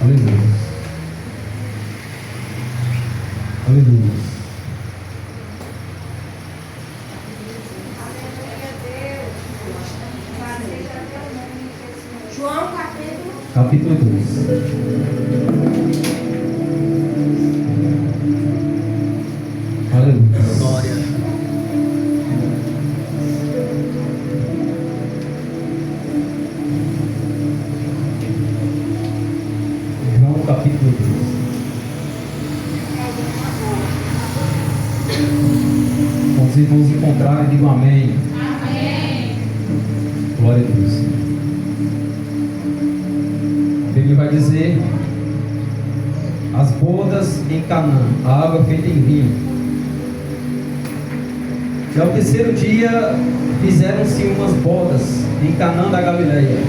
Aleluia. Aleluia. João capítulo 2. Aleluia. Glória. João capítulo 2. Quando os irmãos encontrarem, digam amém. Amém. Glória a Deus. A Bíblia vai dizer: as bodas em Canaã, a água feita em vinho. E ao terceiro dia fizeram-se umas bodas em Canaã da Galileia.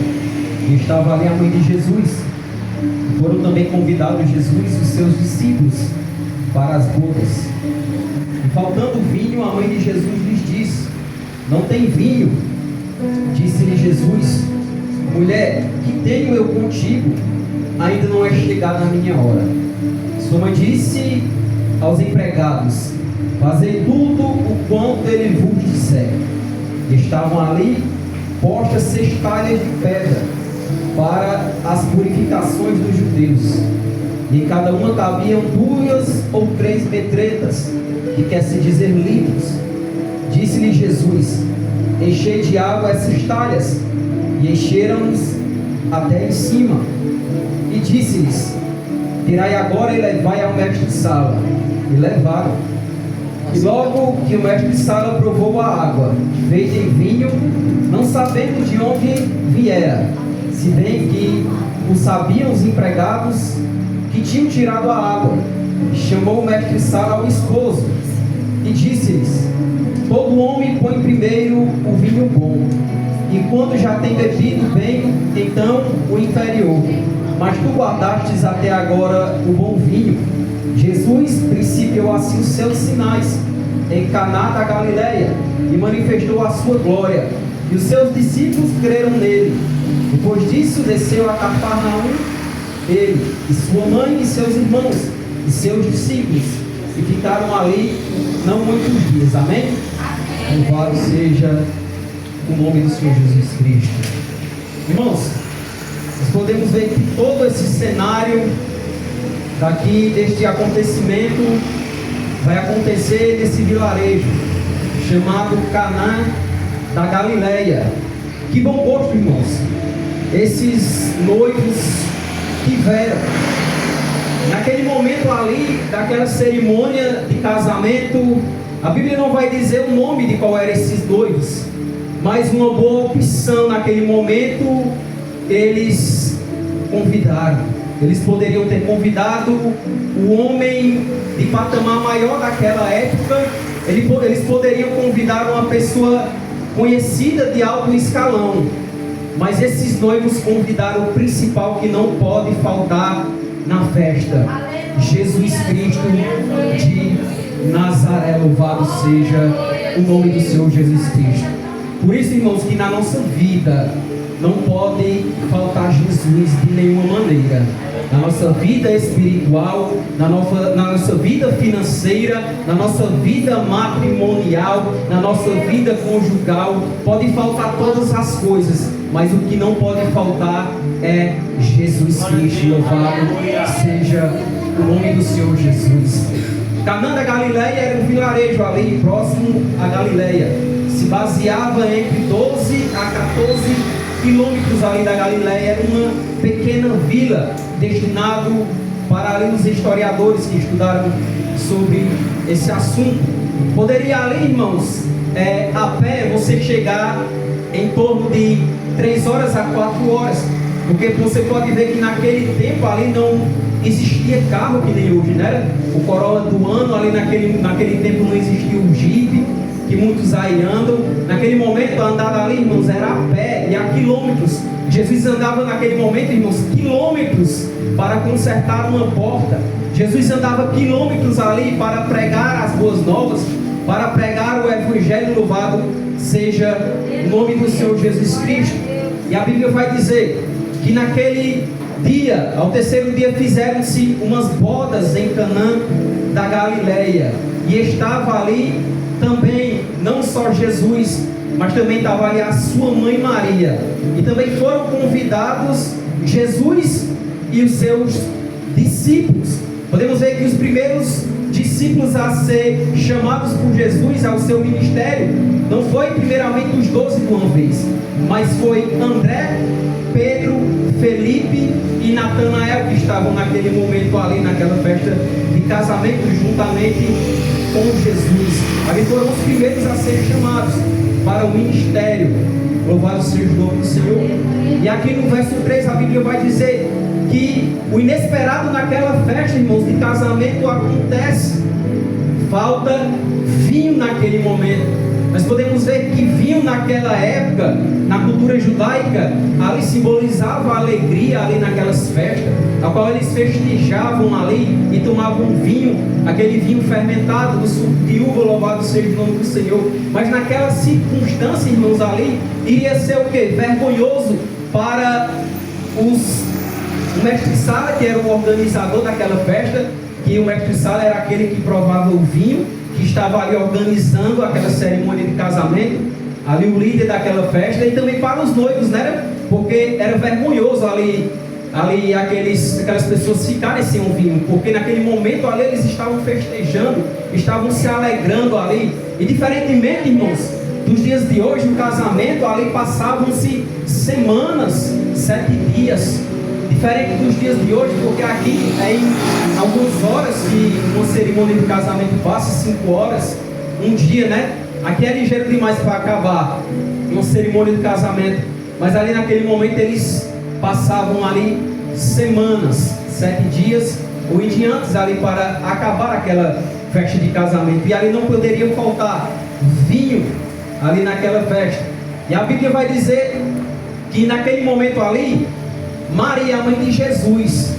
E estava ali a mãe de Jesus. E foram também convidados Jesus e os seus discípulos para as bodas. E faltando vinho, a mãe de Jesus lhes disse: não tem vinho. Disse-lhe Jesus: mulher, que tenho eu contigo? Ainda não é chegada a minha hora. Sua mãe disse aos empregados: fazei tudo o quanto ele vos disser. E estavam ali postas 6 talhas de pedra para as purificações dos judeus, e em cada uma cabiam 2 ou 3 metretas, que quer se dizer litros. Disse-lhe Jesus: enchei de água essas talhas. E encheram-nos até em cima. E disse-lhes: tirai agora e levai ao mestre de sala. E levaram. E logo que o mestre de sala provou a água feita em vinho, não sabendo de onde viera, se bem que o sabiam os empregados que tinham tirado a água, chamou o mestre de sala ao esposo e disse-lhes: todo homem põe primeiro o vinho bom, e quando já tem bebido bem, então o inferior. Mas tu guardastes até agora o bom vinho. Jesus principiou assim os seus sinais em Caná da Galileia e manifestou a sua glória, e os seus discípulos creram nele. Depois disso desceu a Cafarnaum, ele e sua mãe e seus irmãos e seus discípulos, e ficaram ali não muitos dias. Amém? Louvado seja o nome do Senhor Jesus Cristo. Irmãos, nós podemos ver que todo esse cenário daqui deste acontecimento vai acontecer nesse vilarejo chamado Caná da Galileia. Que bom gosto, irmãos, esses noivos tiveram naquele momento ali daquela cerimônia de casamento. A Bíblia não vai dizer o nome de qual eram esses noivos, mas uma boa opção naquele momento eles convidaram. Eles poderiam ter convidado o homem de patamar maior daquela época. Eles poderiam convidar uma pessoa conhecida de alto escalão. Mas esses noivos convidaram o principal que não pode faltar na festa: Jesus Cristo de Nazaré. Louvado seja o nome do Senhor Jesus Cristo. Por isso, irmãos, que na nossa vida não pode faltar Jesus de nenhuma maneira. Na nossa vida espiritual, na nossa vida financeira, na nossa vida matrimonial, na nossa vida conjugal, pode faltar todas as coisas, mas o que não pode faltar é Jesus Cristo. Louvado seja o nome do Senhor Jesus. Caná da Galileia era um vilarejo ali próximo à Galileia. Se baseava entre 12 a 14 quilômetros ali da Galileia. Era uma pequena vila destinado para ali os historiadores que estudaram sobre esse assunto. Poderia ali, irmãos, a pé você chegar em torno de 3 horas a 4 horas, porque você pode ver que naquele tempo ali não existia carro que nem hoje, né? O Corolla do ano ali naquele tempo não existia o Jeep que muitos aí andam. Naquele momento andar ali, irmãos, era a pé e a quilômetros. Jesus andava naquele momento, irmãos, quilômetros para consertar uma porta. Jesus andava quilômetros ali para pregar as boas novas, para pregar o Evangelho. Louvado seja o nome do Senhor Jesus Cristo. E a Bíblia vai dizer que naquele dia, ao terceiro dia, fizeram-se umas bodas em Canaã da Galileia. E estava ali também, não só Jesus, mas também estava ali a sua mãe Maria. E também foram convidados Jesus e os seus discípulos. Podemos ver que os primeiros discípulos a ser chamados por Jesus ao seu ministério não foi primeiramente os 12 de uma vez, mas foi André, Pedro, Felipe e Natanael, que estavam naquele momento ali naquela festa de casamento juntamente com Jesus. Ali foram os primeiros a serem chamados para o ministério. Louvado seja o nome do Senhor. E aqui no verso 3 a Bíblia vai dizer que o inesperado naquela festa, irmãos, de casamento acontece. Falta vinho naquele momento. Nós podemos ver que vinho naquela época, na cultura judaica, ali simbolizava a alegria ali naquelas festas, a qual eles festejavam ali e tomavam vinho, aquele vinho fermentado do suco de uva, louvado seja o nome do Senhor. Mas naquela circunstância, irmãos, ali, iria ser o quê? Vergonhoso para o mestre Sala, que era o organizador daquela festa, que o mestre Sala era aquele que provava o vinho, que estava ali organizando aquela cerimônia de casamento, ali o líder daquela festa, e também para os noivos, né? Porque era vergonhoso ali aquelas pessoas ficarem sem um vinho, porque naquele momento ali eles estavam festejando, estavam se alegrando ali, e diferentemente, irmãos, dos dias de hoje, o casamento ali passavam-se semanas, 7 dias, diferente dos dias de hoje, porque aqui é em algumas horas que uma cerimônia de casamento passa, 5 horas, um dia, né? Aqui é ligeiro demais para acabar uma cerimônia de casamento, mas ali naquele momento eles passavam ali semanas, 7 dias ou em diante ali para acabar aquela festa de casamento, e ali não poderia faltar vinho ali naquela festa. E a Bíblia vai dizer que naquele momento ali, Maria, a mãe de Jesus,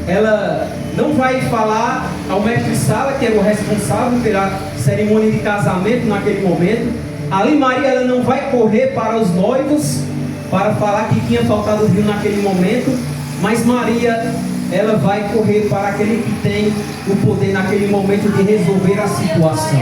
ela não vai falar ao mestre Sala, que era o responsável pela cerimônia de casamento naquele momento. Ali Maria, ela não vai correr para os noivos para falar que tinha faltado vinho naquele momento, mas Maria, ela vai correr para aquele que tem o poder naquele momento de resolver a situação.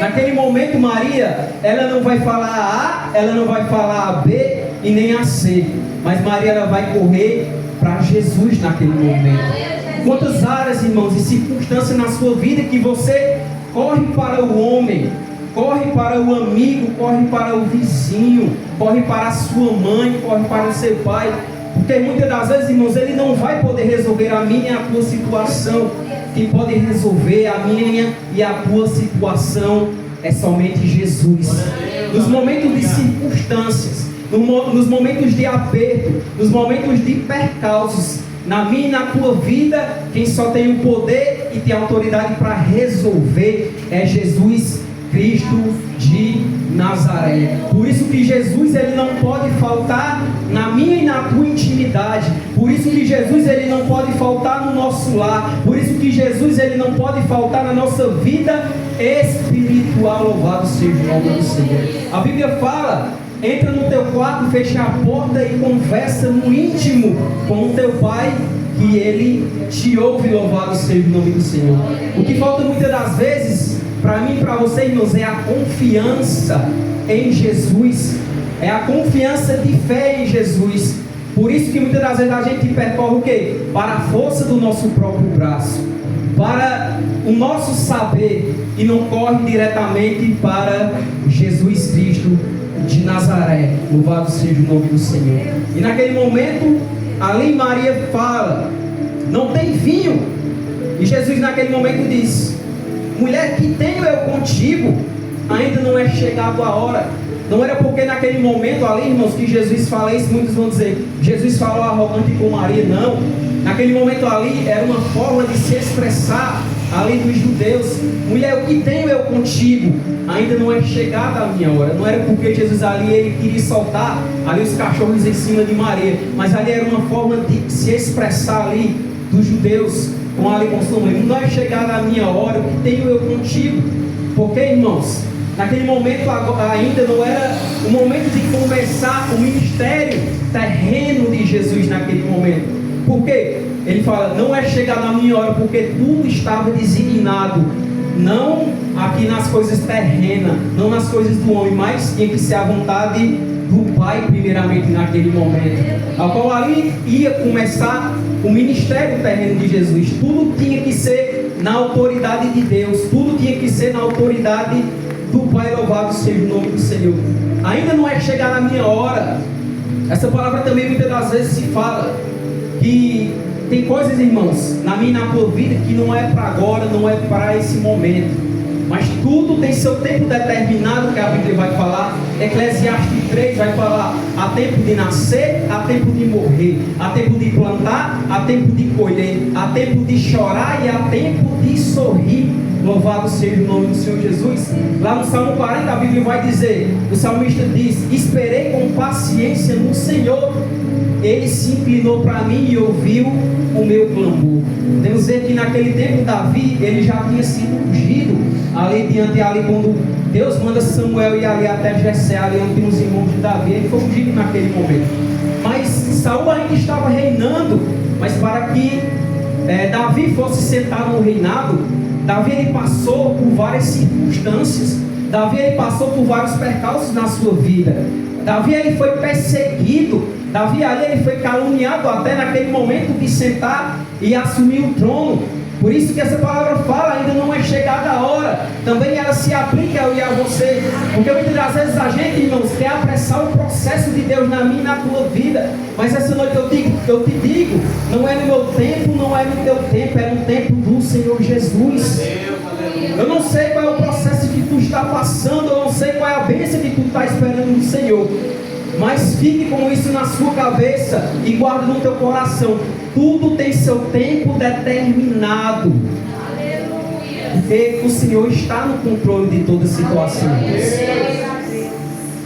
Naquele momento Maria, ela não vai falar A, ela não vai falar a B e nem a C, mas Maria, ela vai correr para Jesus naquele momento. Quantas áreas, irmãos, e circunstâncias na sua vida que você corre para o homem, corre para o amigo, corre para o vizinho, corre para a sua mãe, corre para o seu pai, porque muitas das vezes, irmãos, ele não vai poder resolver a minha e a tua situação. Quem pode resolver a minha e a tua situação é somente Jesus. Nos momentos de circunstâncias, nos momentos de aperto, nos momentos de percalços, na minha e na tua vida, quem só tem o poder e tem autoridade para resolver é Jesus Cristo de Nazaré. Por isso que Jesus, ele não pode faltar na minha e na tua intimidade. Por isso que Jesus, ele não pode faltar no nosso lar. Por isso que Jesus, ele não pode faltar na nossa vida espiritual. Louvado seja o nome do Senhor. A Bíblia fala: entra no teu quarto, fecha a porta e conversa no íntimo com o teu pai, que ele te ouve. Louvado seja o nome do Senhor. O que falta muitas das vezes para mim e para você, irmãos, é a confiança em Jesus, é a confiança de fé em Jesus. Por isso que muitas das vezes a gente percorre o quê? Para a força do nosso próprio braço, para o nosso saber, e não corre diretamente para Jesus Cristo de Nazaré. Louvado seja o nome do Senhor. E naquele momento, ali Maria fala: não tem vinho. E Jesus naquele momento diz: mulher, que tenho eu contigo? Ainda não é chegado a hora. Não era porque naquele momento ali, irmãos, que Jesus fala isso. Muitos vão dizer: Jesus falou arrogante com Maria. Não. Naquele momento ali era uma forma de se expressar ali dos judeus: mulher, o que tenho eu contigo? Ainda não é chegada a minha hora. Não era porque Jesus ali ele queria soltar ali os cachorros em cima de Maria, mas ali era uma forma de se expressar ali dos judeus com ali com sua mãe: não é chegada a minha hora, o que tenho eu contigo? Porque, irmãos, naquele momento ainda não era o momento de começar o ministério terreno de Jesus naquele momento. Por quê? Ele fala, não é chegar na minha hora, porque tudo estava designado, não aqui nas coisas terrenas, não nas coisas do homem, mas tinha que ser a vontade do Pai primeiramente naquele momento, ao qual ali ia começar o ministério terreno de Jesus. Tudo tinha que ser na autoridade de Deus, tudo tinha que ser na autoridade do Pai. Louvado seja o nome do Senhor. Ainda não é chegar na minha hora. Essa palavra também muitas das vezes se fala que tem coisas, irmãos, na minha e na tua vida que não é para agora, não é para esse momento, mas tudo tem seu tempo determinado, que a Bíblia vai falar. Eclesiastes 3 vai falar: há tempo de nascer, há tempo de morrer, há tempo de plantar, há tempo de colher, há tempo de chorar e há tempo de sorrir. Louvado seja o nome do Senhor Jesus. Lá no Salmo 40 a Bíblia vai dizer, o salmista diz: esperei com paciência no Senhor, Ele se inclinou para mim e ouviu o meu clamor. Temos ver que naquele tempo Davi, ele já tinha sido ungido ali diante, ali quando Deus manda Samuel ir ali até Jessé, ali onde tem os irmãos de Davi, ele foi ungido naquele momento. Mas Saul ainda estava reinando, mas para que Davi fosse sentado no reinado, Davi ele passou por várias circunstâncias, Davi ele passou por vários percalços na sua vida. Davi ele foi perseguido, Davi ali ele foi caluniado até naquele momento de sentar e assumir o trono. Por isso que essa palavra fala, ainda não é chegada a hora. Também ela se aplica a eu e a você, porque muitas das vezes a gente, irmãos, quer apressar o processo de Deus na minha e na tua vida. Mas essa noite eu te digo, não é no meu tempo, não é no teu tempo, é no tempo do Senhor Jesus. Eu não sei qual é o processo que tu está passando, eu não sei qual é a bênção que tu está esperando do Senhor, mas fique com isso na sua cabeça e guarde no teu coração. Tudo tem seu tempo determinado. Porque o Senhor está no controle de toda situação.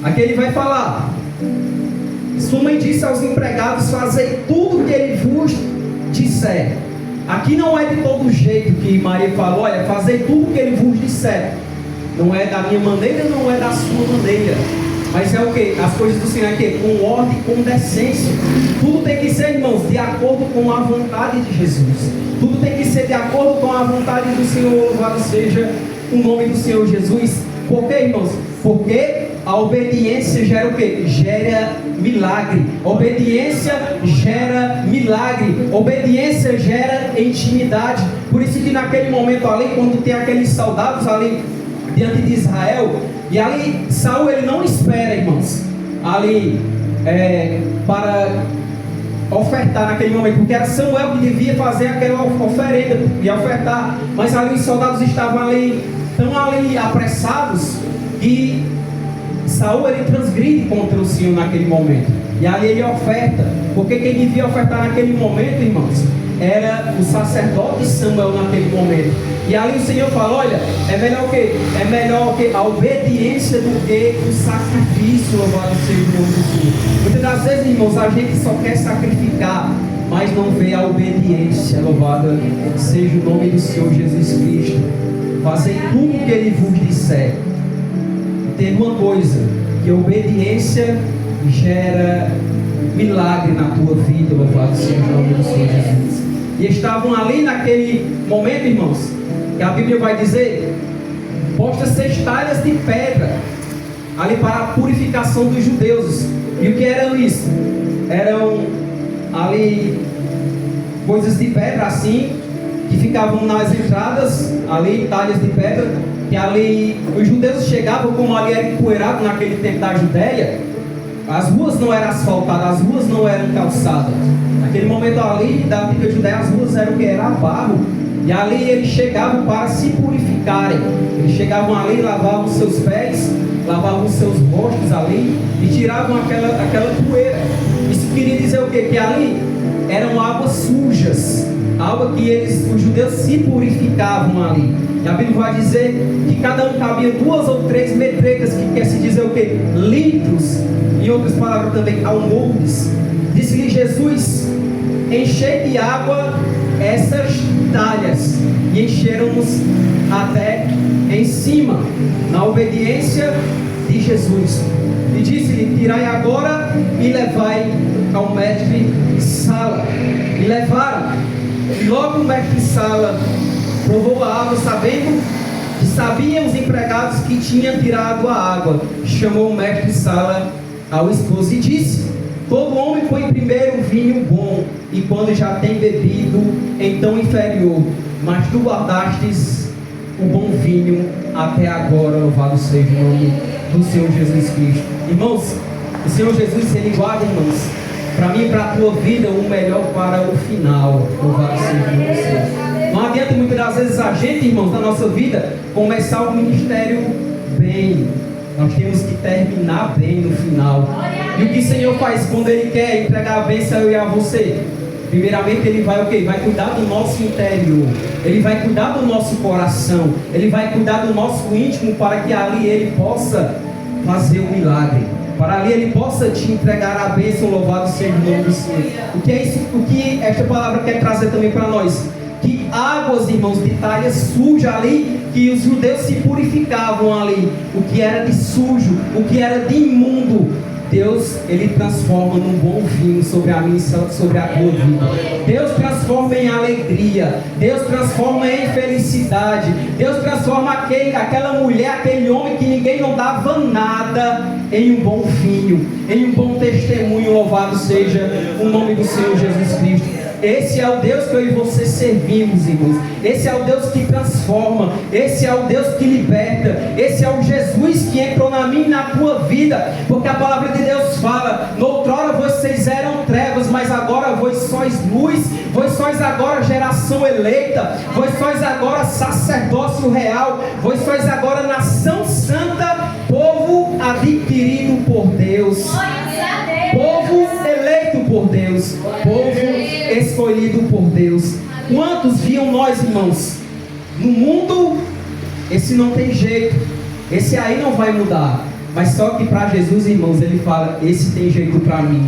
Aqui ele vai falar: sua mãe disse aos empregados: fazei tudo o que ele vos disser. Aqui não é de todo jeito que Maria falou: olha, fazei tudo o que ele vos disser. Não é da minha maneira, não é da sua maneira. Mas é o que? As coisas do Senhor é que? Com ordem, com decência. Tudo tem que ser, irmãos, de acordo com a vontade de Jesus. Tudo tem que ser de acordo com a vontade do Senhor. Louvado seja o nome do Senhor Jesus. Por quê, irmãos? Porque a obediência gera o quê? Gera milagre. Obediência gera milagre. Obediência gera intimidade. Por isso que naquele momento ali, quando tem aqueles soldados ali diante de Israel, e ali Saul ele não espera, irmãos, ali para ofertar naquele momento, porque era Samuel que devia fazer aquela oferenda e ofertar, mas ali os soldados estavam ali tão ali apressados que Saul ele transgride contra o Senhor naquele momento, e ali ele oferta, porque quem devia ofertar naquele momento, irmãos, era o sacerdote Samuel naquele momento. E ali o Senhor fala: olha, é melhor o quê? É melhor o quê? A obediência do que o sacrifício. Louvado seja o nome do Senhor. Muitas das vezes, irmãos, a gente só quer sacrificar, mas não vê a obediência. Louvado seja o nome do Senhor Jesus Cristo. Fazer tudo o que Ele vos disser. Tem uma coisa, que a obediência gera milagre na tua vida. Louvado seja o nome do Senhor Jesus. E estavam ali naquele momento, irmãos, que a Bíblia vai dizer: postas 6 talhas de pedra ali para a purificação dos judeus. E o que eram isso? Eram ali coisas de pedra assim, que ficavam nas entradas ali, talhas de pedra, que ali os judeus chegavam, como ali era empoeirado naquele tempo da Judéia, as ruas não eram asfaltadas, as ruas não eram calçadas. Naquele momento ali da antiga Judéia, as ruas eram o que? Era barro. E ali eles chegavam para se purificarem. Eles chegavam ali, lavavam os seus pés, lavavam os seus rostos ali e tiravam aquela poeira. Isso queria dizer o quê? Que ali eram águas sujas, água que os judeus se purificavam ali. E a Bíblia vai dizer que cada um cabia 2 ou 3 metretas, que quer se dizer o quê? Litros. Em outras palavras também, almoços. Disse-lhe Jesus: enchei de água essas talhas. E encheram-nos até em cima, na obediência de Jesus. E disse-lhe: tirai agora e levai ao mestre Sala. E levaram. E logo o mestre-sala provou a água, sabendo que sabiam os empregados que tinham tirado a água. Chamou o mestre-sala ao esposo e disse: todo homem põe primeiro o vinho bom, e quando já tem bebido, então inferior. Mas tu guardastes o bom vinho até agora. Louvado seja o nome do Senhor Jesus Cristo. Irmãos, o Senhor Jesus, Ele guarda, irmãos, para mim e para a tua vida, o melhor para o final. Louvado seja o nome do Senhor. Não adianta muitas das vezes a gente, irmãos, na nossa vida, começar o ministério bem. Nós temos que terminar bem no final. E o que o Senhor faz quando Ele quer entregar a bênção a eu e a você? Primeiramente Ele vai o quê? Vai cuidar do nosso interior. Ele vai cuidar do nosso coração. Ele vai cuidar do nosso íntimo, para que ali Ele possa fazer o milagre. Para ali Ele possa te entregar a bênção. Louvado seja o nome do Senhor. O que é isso? O que esta palavra quer trazer também para nós? Que águas, irmãos, de talha suja ali, que os judeus se purificavam ali, o que era de sujo, o que era de imundo, Deus, Ele transforma num bom vinho sobre a minha, sobre a tua vida. Deus transforma em alegria. Deus transforma em felicidade. Deus transforma aquela mulher, aquele homem que ninguém não dava nada, em um bom vinho, em um bom testemunho. Louvado seja o nome do Senhor Jesus Cristo. Esse é o Deus que eu e você servimos, irmãos. Esse é o Deus que transforma. Esse é o Deus que liberta. Esse é o Jesus que entrou na minha e na tua vida. Porque a palavra de Deus fala: noutrora vocês eram trevas, mas agora vós sois luz. Vós sois agora geração eleita. Vós sois agora sacerdócio real. Vós sois agora nação santa, povo adquirido por Deus, povo eleito por Deus, povo escolhido por Deus. Quantos viam nós, irmãos? No mundo, esse não tem jeito, esse aí não vai mudar. Mas só que para Jesus, irmãos, Ele fala: esse tem jeito para mim.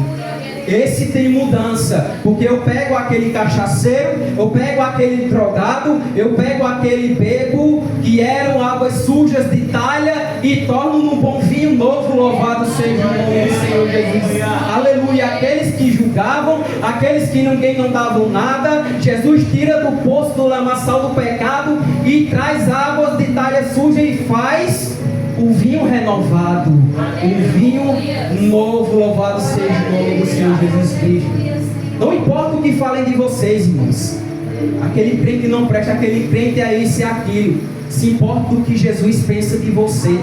Esse tem mudança, porque eu pego aquele cachaceiro, eu pego aquele drogado, eu pego aquele bebo que eram águas sujas de talha e torno num bom vinho novo. Louvado seja o nome do Senhor Jesus. Aleluia. Aqueles que julgavam, aqueles que ninguém não davam nada, Jesus tira do poço do lamaçal do pecado e traz águas de talha suja e faz o vinho renovado, o vinho novo. Louvado seja o nome do Senhor Jesus Cristo. Não importa o que falem de vocês, irmãos, aquele crente não presta, aquele crente é isso e aquilo. Se importa do que Jesus pensa de você.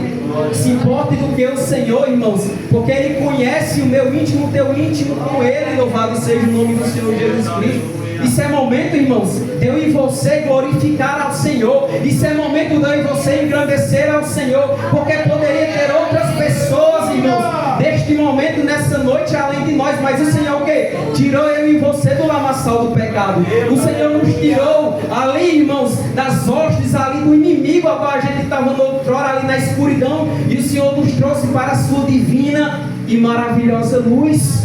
Se importa do que o Senhor, irmãos, porque Ele conhece o meu íntimo, o teu íntimo com Ele. Louvado seja o nome do Senhor Jesus Cristo. Isso é momento, irmãos, de eu e você glorificar ao Senhor. Isso é momento de eu e você engrandecer ao Senhor, porque poderia ter outras pessoas, irmãos, neste momento, nessa noite, além de nós. Mas o Senhor o quê? Tirou eu e você do lamaçal do pecado. O Senhor nos tirou ali, irmãos, das hostes ali do inimigo, a qual a gente estava noutrora ali na escuridão, e o Senhor nos trouxe para a sua divina e maravilhosa luz.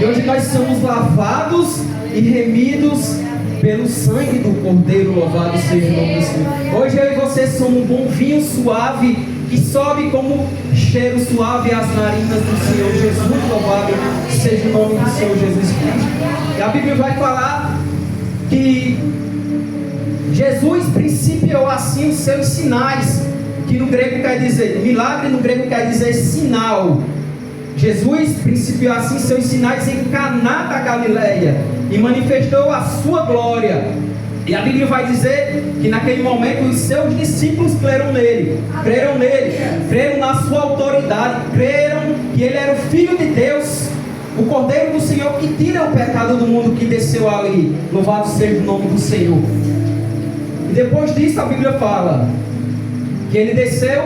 E hoje nós somos lavados e remidos pelo sangue do Cordeiro. Louvado seja o nome do Senhor. Hoje eu e você somos um bom vinho suave, que sobe como cheiro suave às narinas do Senhor Jesus. Louvado seja o nome do Senhor Jesus Cristo. E a Bíblia vai falar que Jesus principiou assim os seus sinais, que no grego quer dizer, milagre no grego quer dizer sinal. Jesus principiou assim seus sinais em Caná da Galileia e manifestou a sua glória. E a Bíblia vai dizer que naquele momento os seus discípulos creram nele, creram na sua autoridade, creram que ele era o Filho de Deus, o Cordeiro do Senhor que tira o pecado do mundo, que desceu ali. Louvado seja o nome do Senhor. E depois disso a Bíblia fala que ele desceu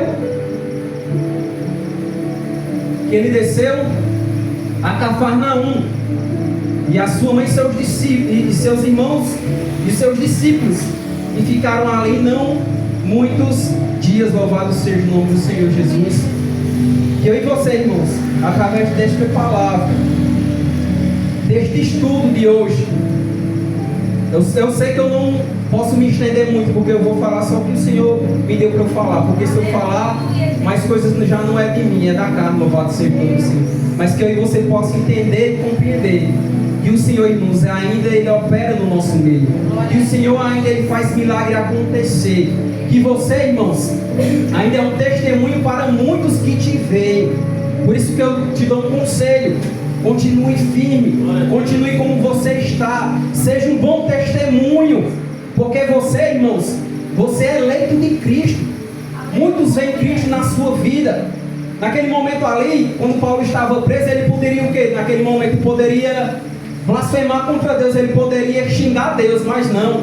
a Cafarnaum, e a sua mãe, seus discípulos, e seus irmãos e seus discípulos, e ficaram ali não muitos dias. Louvado seja o nome do Senhor Jesus. Que eu e você, irmãos, através desta palavra, deste estudo de hoje, eu sei que eu não posso me estender muito, porque eu vou falar só o que o Senhor me deu para eu falar, porque se eu falar mais coisas já não é de mim, é da carne. Louvado seja o nome do Senhor. Mas que eu e você possa entender e compreender que o Senhor, irmãos, ainda Ele opera no nosso meio, que o Senhor ainda Ele faz milagre acontecer, que você, irmãos, ainda é um testemunho para muitos que te veem. Por isso que eu te dou um conselho: continue firme, continue como você está, seja um bom testemunho, porque você, irmãos, você é eleito de Cristo. Muitos veem Cristo na sua vida. Naquele momento ali, quando Paulo estava preso, ele poderia o quê? Naquele momento poderia blasfemar contra Deus, ele poderia xingar Deus, mas não.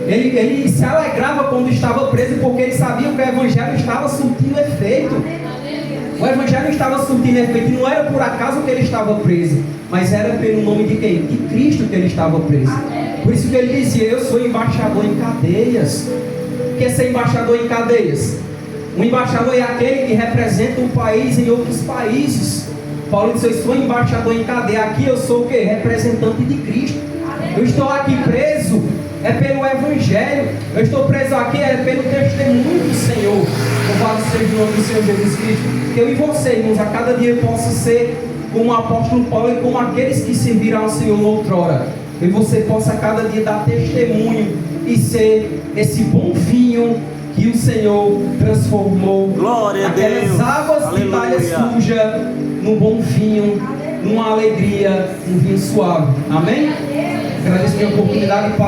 Ele se alegrava quando estava preso, porque ele sabia que o Evangelho estava surtindo efeito. O Evangelho estava surtindo efeito, e não era por acaso que ele estava preso, mas era pelo nome de quem? De Cristo que ele estava preso. Por isso que ele dizia: eu sou embaixador em cadeias. O que é ser embaixador em cadeias? Um embaixador é aquele que representa um país em outros países. Paulo disse: eu sou embaixador em cadeia. Aqui eu sou o quê? Representante de Cristo. Eu estou aqui preso é pelo Evangelho. Eu estou preso aqui é pelo testemunho do Senhor. Louvado seja o nome do Senhor Jesus Cristo. Que eu e você, irmãos, a cada dia possa ser como o apóstolo Paulo e como aqueles que serviram ao Senhor outrora. Que você possa a cada dia dar testemunho e ser esse bom vinho que o Senhor transformou. Glória aquelas a Deus. águas de talha suja num bom vinho, numa alegria, um vinho suave. Amém? Agradeço a minha oportunidade, Pai.